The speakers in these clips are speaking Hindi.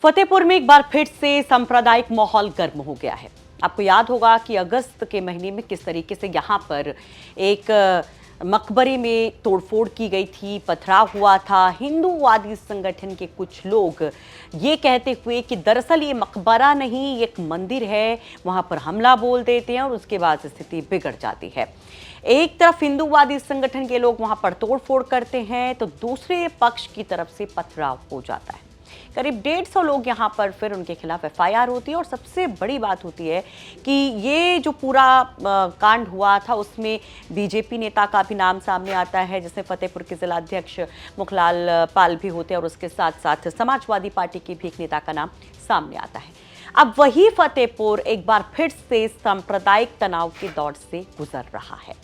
फतेहपुर में एक बार फिर से सांप्रदायिक माहौल गर्म हो गया है। आपको याद होगा कि अगस्त के महीने में किस तरीके से यहाँ पर एक मकबरे में तोड़फोड़ की गई थी, पथराव हुआ था। हिंदूवादी संगठन के कुछ लोग ये कहते हुए कि दरअसल ये मकबरा नहीं, एक मंदिर है, वहाँ पर हमला बोल देते हैं और उसके बाद स्थिति बिगड़ जाती है। एक तरफ हिंदूवादी संगठन के लोग वहाँ पर तोड़फोड़ करते हैं तो दूसरे पक्ष की तरफ से पथराव हो जाता है। करीब 150 लोग यहाँ पर फिर उनके खिलाफ एफआईआर होती है और सबसे बड़ी बात होती है कि ये जो पूरा कांड हुआ था उसमें बीजेपी नेता का भी नाम सामने आता है, जिसमें फतेहपुर के जिलाध्यक्ष मुखलाल पाल भी होते हैं और उसके साथ साथ समाजवादी पार्टी के भी एक नेता का नाम सामने आता है। अब वही फतेहपुर एक बार फिर से सांप्रदायिक तनाव के दौर से गुजर रहा है।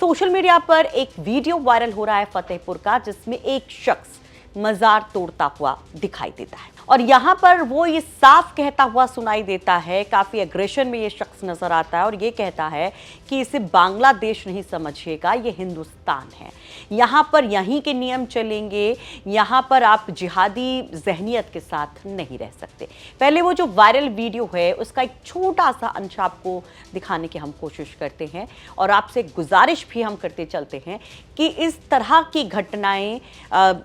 सोशल मीडिया पर एक वीडियो वायरल हो रहा है फतेहपुर का, जिसमें एक शख्स मजार तोड़ता हुआ दिखाई देता है और यहाँ पर वो ये साफ कहता हुआ सुनाई देता है, काफी एग्रेशन में ये शख्स नजर आता है और ये कहता है कि इसे बांग्लादेश नहीं समझिएगा, ये हिंदुस्तान है, यहाँ पर यहीं के नियम चलेंगे, यहाँ पर आप जिहादी जहनियत के साथ नहीं रह सकते। पहले वो जो वायरल वीडियो है उसका एक छोटा सा अंश आपको दिखाने की हम कोशिश करते हैं और आपसे गुजारिश भी हम करते चलते हैं कि इस तरह की घटनाएं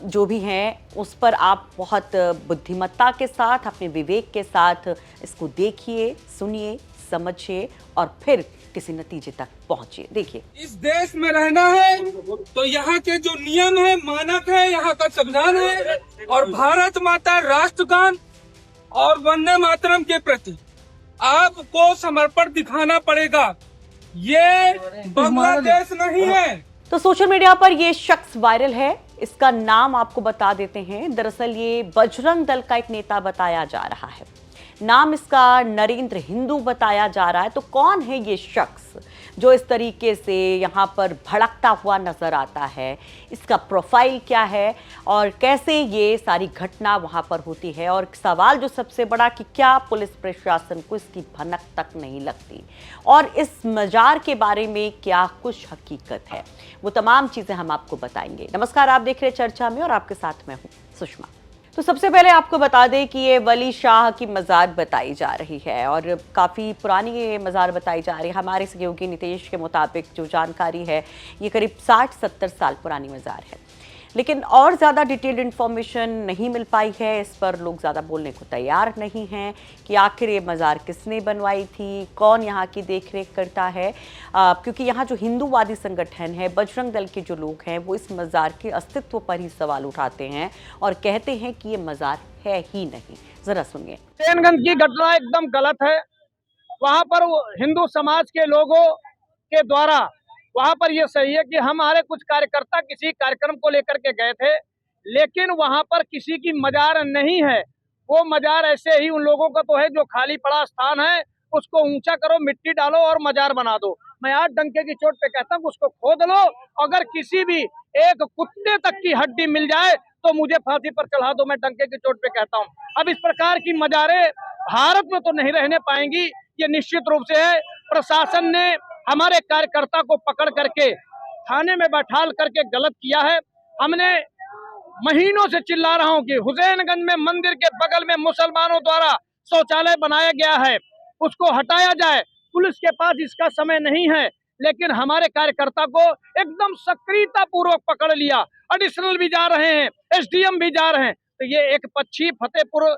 जो भी हैं उस पर आप बहुत बुद्धिमत्ता के साथ, अपने विवेक के साथ इसको देखिए, सुनिए, समझिए और फिर किसी नतीजे तक पहुंचिए। देखिए, इस देश में रहना है तो यहाँ के जो नियम है, मानक है, यहाँ का संविधान है और भारत माता राष्ट्रगान और वंदे मातरम के प्रति आपको समर्पण दिखाना पड़ेगा। ये बांग्लादेश नहीं है। तो सोशल मीडिया पर ये शख्स वायरल है, इसका नाम आपको बता देते हैं। दरअसल ये बजरंग दल का एक नेता बताया जा रहा है, नाम इसका नरेंद्र हिंदू बताया जा रहा है। तो कौन है ये शख्स जो इस तरीके से यहाँ पर भड़कता हुआ नजर आता है, इसका प्रोफाइल क्या है और कैसे ये सारी घटना वहाँ पर होती है। और सवाल जो सबसे बड़ा कि क्या पुलिस प्रशासन को इसकी भनक तक नहीं लगती और इस मजार के बारे में क्या कुछ हकीकत है, वो तमाम चीजें हम आपको बताएंगे। नमस्कार, आप देख रहे हैं चर्चा में और आपके साथ मैं हूँ सुषमा। तो सबसे पहले आपको बता दें कि ये वली शाह की मज़ार बताई जा रही है और काफ़ी पुरानी ये मज़ार बताई जा रही है। हमारे सहयोगी नितेश के मुताबिक जो जानकारी है, ये करीब 60-70 साल पुरानी मज़ार है, लेकिन और ज़्यादा डिटेल्ड इन्फॉर्मेशन नहीं मिल पाई है। इस पर लोग ज़्यादा बोलने को तैयार नहीं हैं कि आखिर ये मज़ार किसने बनवाई थी, कौन यहाँ की देखरेख करता है, क्योंकि यहाँ जो हिंदूवादी संगठन है, बजरंग दल के जो लोग हैं, वो इस मज़ार के अस्तित्व पर ही सवाल उठाते हैं और कहते हैं कि ये मज़ार है ही नहीं। ज़रा सुनिए। हुसैनगंज की घटना एकदम गलत है। वहाँ पर हिंदू समाज के लोगों के द्वारा वहाँ पर ये सही है कि हमारे कुछ कार्यकर्ता किसी कार्यक्रम को लेकर के गए थे, लेकिन वहाँ पर किसी की मजार नहीं है। वो मजार ऐसे ही उन लोगों का तो है जो खाली पड़ा स्थान है, उसको ऊंचा करो, मिट्टी डालो और मजार बना दो। मैं आज डंके की चोट पे कहता हूँ उसको खोद लो, अगर किसी भी एक कुत्ते तक की हड्डी मिल जाए तो मुझे फांसी पर चढ़ा दो, मैं डंके की चोट पे कहता हूँ। अब इस प्रकार की मजारें भारत में तो नहीं रहने पाएंगी, ये निश्चित रूप से है। प्रशासन ने हमारे कार्यकर्ता को पकड़ करके थाने में बैठाल करके गलत किया है। हमने महीनों से चिल्ला रहा हूं कि हुसैनगंज में मंदिर के बगल में मुसलमानों द्वारा शौचालय बनाया गया है, उसको हटाया जाए। पुलिस के पास इसका समय नहीं है, लेकिन हमारे कार्यकर्ता को एकदम सक्रियता पूर्वक पकड़ लिया। एडिशनल भी जा रहे हैं, एसडीएम भी जा रहे हैं। तो ये एक पक्षी फतेहपुर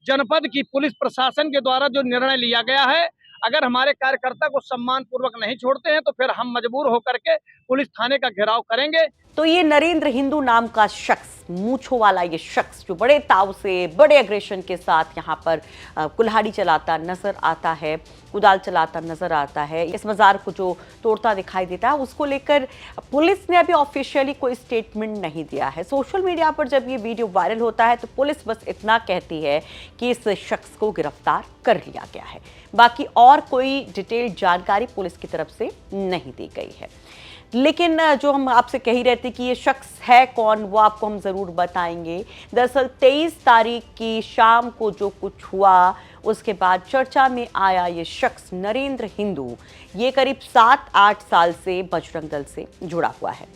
जनपद की पुलिस प्रशासन के द्वारा जो निर्णय लिया गया है, अगर हमारे कार्यकर्ता को सम्मान पूर्वक नहीं छोड़ते हैं तो फिर हम मजबूर होकर के पुलिस थाने का घेराव करेंगे। तो ये नरेंद्र हिंदू नाम का शख्स, मूंछों वाला ये शख्स जो बड़े ताव से, बड़े एग्रेशन के साथ यहाँ पर कुल्हाड़ी चलाता नजर आता है, कुदाल चलाता नजर आता है, इस मज़ार को जो तोड़ता दिखाई देता है, उसको लेकर पुलिस ने अभी ऑफिशियली कोई स्टेटमेंट नहीं दिया है। सोशल मीडिया पर जब ये वीडियो वायरल होता है तो पुलिस बस इतना कहती है कि इस शख्स को गिरफ्तार कर लिया गया है, बाकी और कोई डिटेल्ड जानकारी पुलिस की तरफ से नहीं दी गई है। लेकिन जो हम आपसे कह ही रहे थे कि ये शख्स है कौन, वो आपको हम ज़रूर बताएंगे। दरअसल 23 तारीख की शाम को जो कुछ हुआ उसके बाद चर्चा में आया ये शख्स नरेंद्र हिंदू, ये करीब 7-8 साल से बजरंग दल से जुड़ा हुआ है।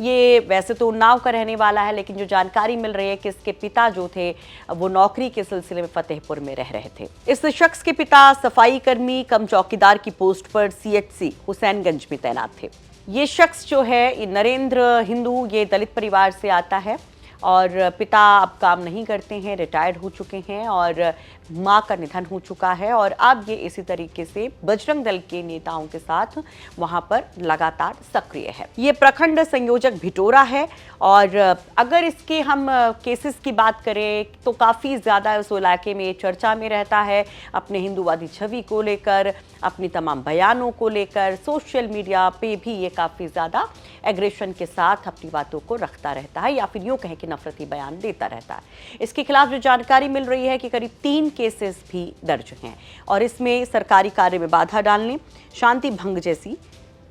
ये वैसे तो उन्नाव का रहने वाला है, लेकिन जो जानकारी मिल रही है कि इसके पिता जो थे वो नौकरी के सिलसिले में फतेहपुर में रह रहे थे। इस शख्स के पिता सफाई कर्मी कम चौकीदार की पोस्ट पर CHC हुसैनगंज में तैनात थे। ये शख्स जो है ये नरेंद्र हिंदू, ये दलित परिवार से आता है और पिता अब काम नहीं करते हैं, रिटायर्ड हो चुके हैं और मां का निधन हो चुका है और अब ये इसी तरीके से बजरंग दल के नेताओं के साथ वहां पर लगातार सक्रिय है। ये प्रखंड संयोजक भिटोरा है और अगर इसके हम केसेस की बात करें तो काफ़ी ज़्यादा उस इलाके में चर्चा में रहता है, अपने हिंदूवादी छवि को लेकर, अपनी तमाम बयानों को लेकर सोशल मीडिया पे भी ये काफ़ी ज़्यादा एग्रेशन के साथ अपनी बातों को रखता रहता है या फिर यूँ कहें कि नफरती बयान देता रहता है। इसके खिलाफ जो जानकारी मिल रही है कि करीब 3 केसेस भी दर्ज हैं और इसमें सरकारी कार्य में बाधा डालने, शांति भंग जैसी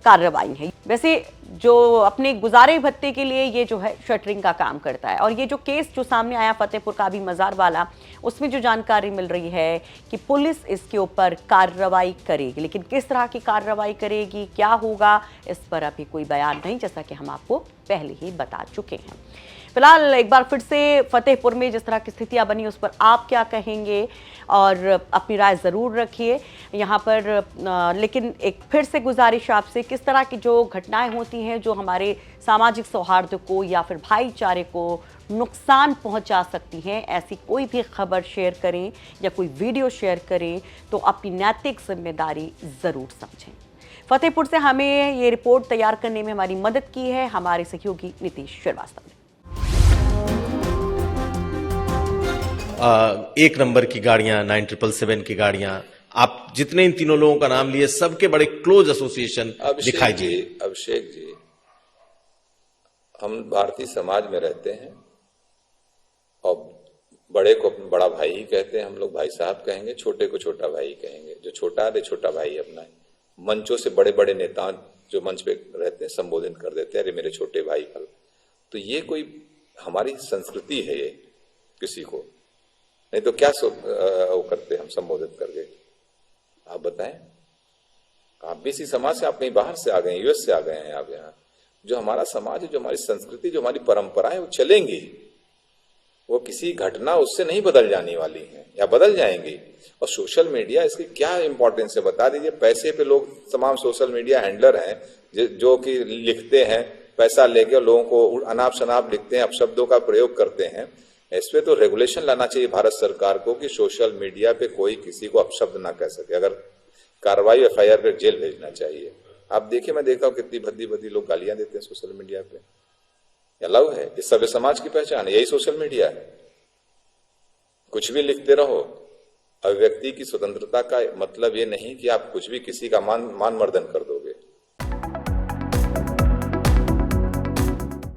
कार्रवाई है। वैसे जो अपने गुजारे भत्ते के लिए ये जो है शटरिंग का काम करता है और ये जो केस जो सामने आया फतेहपुर का भी मज़ार वाला, उसमें जो जानकारी मिल रही है कि पुलिस इसके ऊपर कार्रवाई करेगी, लेकिन किस तरह की कार्रवाई करेगी, क्या होगा, इस पर अभी कोई बयान नहीं, जैसा कि हम आपको पहले ही बता चुके हैं। फिलहाल एक बार फिर से फतेहपुर में जिस तरह की स्थितियां बनी उस पर आप क्या कहेंगे और अपनी राय ज़रूर रखिए यहाँ पर। लेकिन एक फिर से गुजारिश आपसे, किस तरह की जो घटनाएं होती हैं जो हमारे सामाजिक सौहार्द को या फिर भाईचारे को नुकसान पहुंचा सकती हैं, ऐसी कोई भी खबर शेयर करें या कोई वीडियो शेयर करें तो अपनी नैतिक जिम्मेदारी ज़रूर समझें। फतेहपुर से हमें ये रिपोर्ट तैयार करने में हमारी मदद की है हमारे सहयोगी नीतीश श्रीवास्तव ने। 1 नंबर की गाड़ियां, 9777 की गाड़ियां, आप जितने इन तीनों लोगों का नाम लिए सबके बड़े क्लोज एसोसिएशन दिखाई दिए। अभिषेक जी, हम भारतीय समाज में रहते हैं और बड़े को बड़ा भाई ही कहते हैं, हम लोग भाई साहब कहेंगे, छोटे को छोटा भाई कहेंगे। जो छोटा है छोटा भाई अपना है। मंचों से बड़े बड़े नेता जो मंच पे रहते हैं संबोधित कर देते हैं, अरे मेरे छोटे भाई फल। तो ये कोई हमारी संस्कृति है, ये किसी को नहीं तो क्या वो करते हम संबोधित करके। आप बताएं, आप भी इसी समाज से, आप कहीं बाहर से आ गए, US से आ गए हैं आप यहाँ। जो हमारा समाज है, जो हमारी संस्कृति, जो हमारी परंपरा है, वो चलेंगी। वो किसी घटना उससे नहीं बदल जाने वाली है या बदल जाएंगी। और सोशल मीडिया, इसकी क्या इंपॉर्टेंस है बता दीजिए। पैसे पे लोग तमाम सोशल मीडिया हैंडलर हैं जो कि लिखते हैं, पैसा लेके लोगों को अनाप शनाप लिखते हैं, अपशब्दों का प्रयोग करते हैं। इस पे तो रेगुलेशन लाना चाहिए भारत सरकार को कि सोशल मीडिया पे कोई किसी को अपशब्द ना कह सके। अगर कार्रवाई FIR पे जेल भेजना चाहिए। आप देखिए, मैं देखता हूँ कितनी भद्दी भद्दी लोग गालियां देते हैं सोशल मीडिया पे। अलाउ है, ये सभ्य समाज की पहचान है, यही सोशल मीडिया है। कुछ भी लिखते रहो। अभिव्यक्ति की स्वतंत्रता का मतलब ये नहीं कि आप कुछ भी किसी का मान मर्दन कर दो।